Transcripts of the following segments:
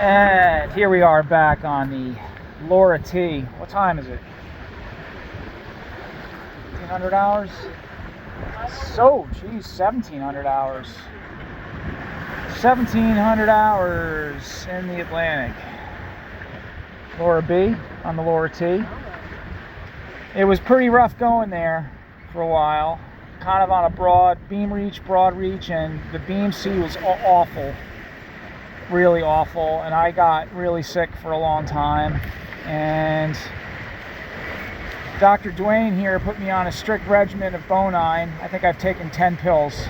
And here we are back on the Laura T. What time is it? 1,500 hours? So, geez, 1,700 hours. 1,700 hours in the Atlantic. Laura B on the Laura T. It was pretty rough going there for a while. Kind of on a broad reach, and the beam C was awful. Really awful, and I got really sick for a long time, and Dr. Dwayne here put me on a strict regimen of Bonine. I think I've taken 10 pills,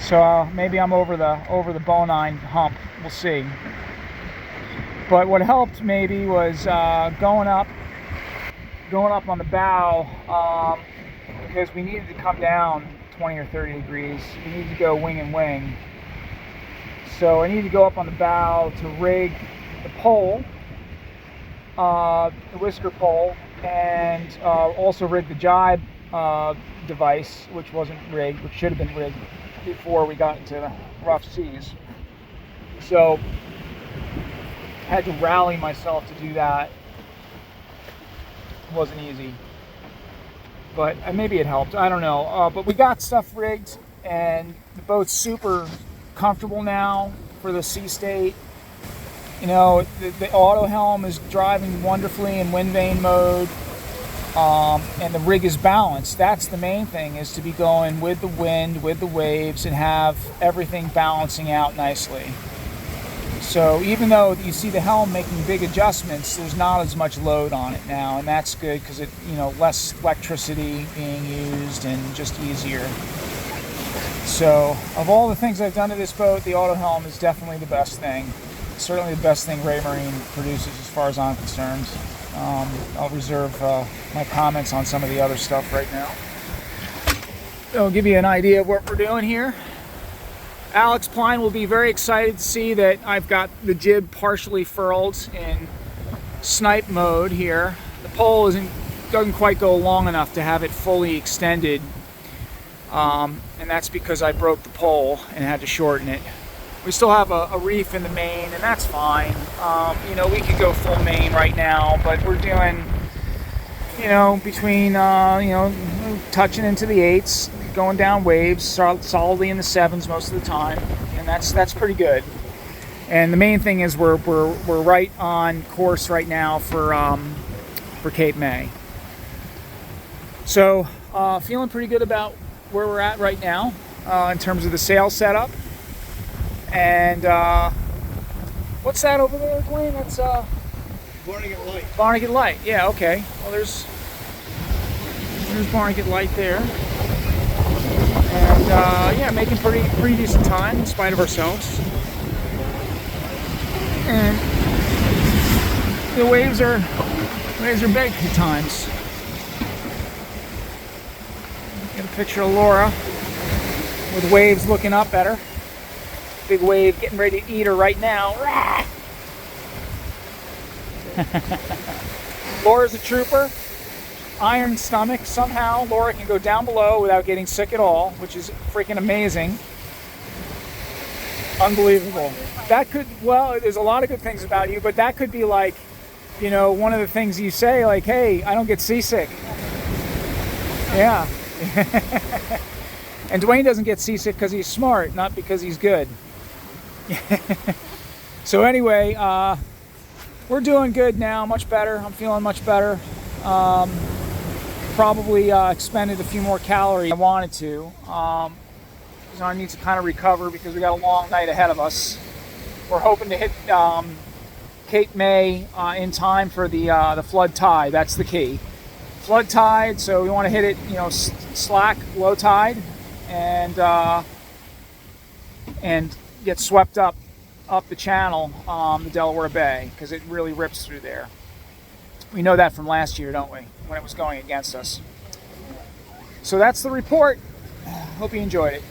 so maybe I'm over the Bonine hump. We'll see. But what helped maybe was going up on the bow, because we needed to come down 20 or 30 degrees. We needed to go wing and wing. So I need to go up on the bow to rig the pole, the whisker pole, and also rig the jibe device, which wasn't rigged, which should have been rigged before we got into the rough seas. So I had to rally myself to do that. It wasn't easy, but maybe it helped. I don't know. But we got stuff rigged, and the boat's super comfortable now for the sea state. You know, the auto helm is driving wonderfully in wind vane mode, and the rig is balanced. That's the main thing, is to be going with the wind, with the waves, and have everything balancing out nicely. So even though you see the helm making big adjustments, there's not as much load on it now, and that's good because it, you know, less electricity being used and just easier. So, of all the things I've done to this boat, the auto helm is definitely the best thing. Certainly the best thing Raymarine produces as far as I'm concerned. I'll reserve my comments on some of the other stuff right now. I'll give you an idea of what we're doing here. Alex Pline will be very excited to see that I've got the jib partially furled in snipe mode here. The pole doesn't quite go long enough to have it fully extended. And that's because I broke the pole and had to shorten it. We still have a reef in the main, and that's fine. You know, we could go full main right now, but we're doing, you know, between, you know, touching into the 8s, going down waves, solidly in the 7s most of the time, and that's pretty good. And the main thing is we're right on course right now for Cape May. So feeling pretty good about where we're at right now in terms of the sail setup. And what's that over there, Dwayne? That's Barnegat Light. Barnegat Light. Yeah, okay. Well, there's Barnegat Light there. And yeah, making pretty decent time in spite of ourselves. And the waves are big at times. Get a picture of Laura with waves looking up at her. Big wave getting ready to eat her right now. Laura's a trooper. Iron stomach. Somehow Laura can go down below without getting sick at all, which is freaking amazing. Unbelievable. That could, well, there's a lot of good things about you, but that could be like, you know, one of the things you say, like, hey, I don't get seasick. Yeah. And Dwayne doesn't get seasick because he's smart, not because he's good. So anyway, we're doing good now, much better. I'm feeling much better. Probably expended a few more calories than I wanted to. So I need to kind of recover because we got a long night ahead of us. We're hoping to hit Cape May in time for the flood tide. That's the key. Flood tide, so we want to hit it, you know, slack, low tide, and get swept up the channel, the Delaware Bay, because it really rips through there. We know that from last year, don't we, when it was going against us. So that's the report. Hope you enjoyed it.